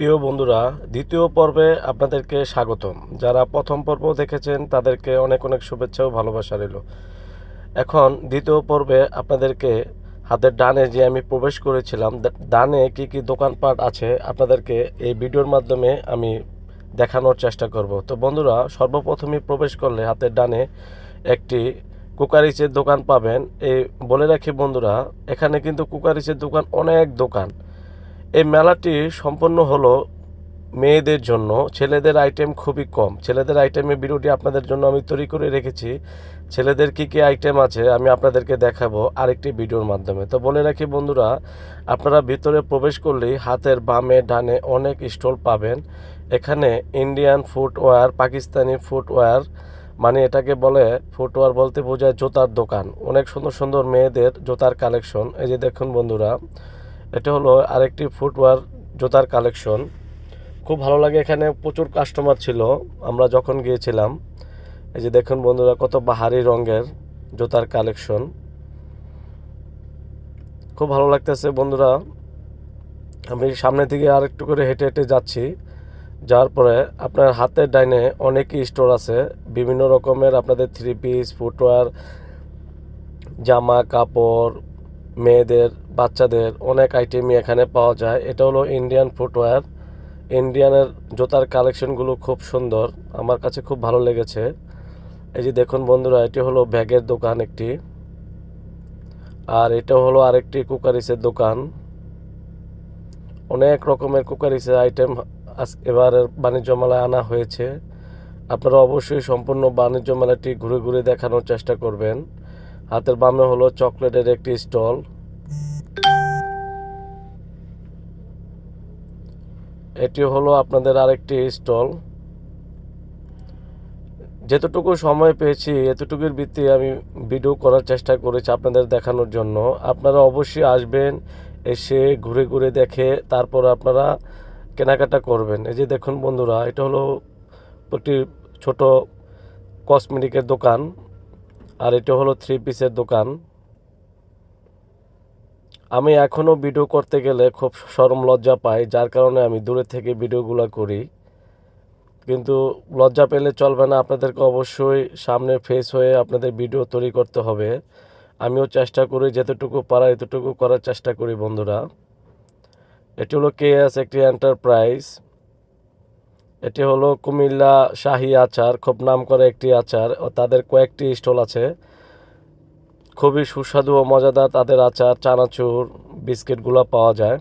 প্রিয় বন্ধুরা, দ্বিতীয় পর্বে আপনাদেরকে স্বাগতম। যারা প্রথম পর্ব দেখেছেন তাদেরকে অনেক অনেক শুভেচ্ছা ও ভালোবাসা রইল। এখন দ্বিতীয় পর্বে আপনাদেরকে হাতের ডানে যে আমি প্রবেশ করেছিলাম, ডানে কি কি দোকানপাট আছে আপনাদেরকে এই ভিডিওর মাধ্যমে আমি দেখানোর চেষ্টা করব। তো বন্ধুরা, সর্বপ্রথমে প্রবেশ করলে হাতের ডানে একটি কুকারিচের দোকান পাবেন। এই বলে রাখি বন্ধুরা, এখানে কিন্তু কুকারিচের দোকান অনেক দোকান। এই মেলাটি সম্পন্ন হলো মেয়েদের জন্য, ছেলেদের আইটেম খুবই কম। ছেলেদের আইটেমের ভিডিওটি আপনাদের জন্য আমি তৈরি করে রেখেছি। ছেলেদের কী কী আইটেম আছে আমি আপনাদেরকে দেখাবো আরেকটি ভিডিওর মাধ্যমে। তো বলে রাখি বন্ধুরা, আপনারা ভিতরে প্রবেশ করলেই হাতের বামে ডানে অনেক স্টল পাবেন। এখানে ইন্ডিয়ান ফুটওয়্যার, পাকিস্তানি ফুটওয়্যার, মানে এটাকে বলে ফুটওয়্যার বলতে বোঝায় জুতার দোকান। অনেক সুন্দর সুন্দর মেয়েদের জুতার কালেকশন। এই যে দেখুন বন্ধুরা, এটা হলো আরেকটি ফুটওয়্যার জুতার কালেকশন। খুব ভালো লাগে, এখানে প্রচুর কাস্টমার ছিল আমরা যখন গিয়েছিলাম। এই যে দেখুন বন্ধুরা, কত বাহারি রঙের জুতার কালেকশন, খুব ভালো লাগতেছে বন্ধুরা। আমি সামনে থেকে আর একটু করে হেঁটে হেঁটে যাচ্ছি। যাওয়ার পরে আপনার হাতের ডাইনে অনেকই স্টোর আছে, বিভিন্ন রকমের আপনাদের থ্রি পিস, ফুটওয়্যার, জামা কাপড়, মেয়েদের, বাচ্চাদের অনেক আইটেমই এখানে পাওয়া যায়। এটা হলো ইন্ডিয়ান ফুটওয়্যার। ইন্ডিয়ানের জুতার কালেকশনগুলো খুব সুন্দর, আমার কাছে খুব ভালো লেগেছে। এই যে দেখুন বন্ধুরা, এটি হলো ব্যাগের দোকান একটি, আর এটা হলো আরেকটি কুকারিসের দোকান। অনেক রকমের কুকারিসের আইটেম এবারের বাণিজ্য মেলায় আনা হয়েছে। আপনারা অবশ্যই সম্পূর্ণ বাণিজ্য মেলাটি ঘুরে ঘুরে দেখানোর চেষ্টা করবেন। হাতের বামে হলো চকলেটের একটি স্টল। এটি হলো আপনাদের আরেকটি স্টল। যেতটুকু সময় পেয়েছি এতটুকুর ভিত্তি আমি ভিডিও করার চেষ্টা করেছি আপনাদের দেখানোর জন্য। আপনারা অবশ্যই আসবেন, এসে ঘুরে ঘুরে দেখে তারপর আপনারা কেনাকাটা করবেন। এই যে দেখুন বন্ধুরা, এটা হলো একটি ছোট কসমেটিকের দোকান, আর এটা হলো থ্রি পিসের দোকান। আমি এখনও ভিডিও করতে গেলে খুব শরম লজ্জা পাই, যার কারণে আমি দূরে থেকে ভিডিওগুলো করি। কিন্তু লজ্জা পেলে চলবে না, আপনাদেরকে অবশ্যই সামনে ফেস হয়ে আপনাদের ভিডিও তৈরি করতে হবে। আমিও চেষ্টা করি যতটুকু পারা এতটুকু করার চেষ্টা করি বন্ধুরা। এটি হলো কেএস একটি এন্টারপ্রাইজ। এটি হলো কুমিল্লা শাহী আচার, খুব নাম করে একটি আচার, ও তাদের কয়েকটি স্টল আছে। খুবই সুস্বাদু ও মজাদার তাদের আচার, চানাচুর, বিস্কিটগুলো পাওয়া যায়।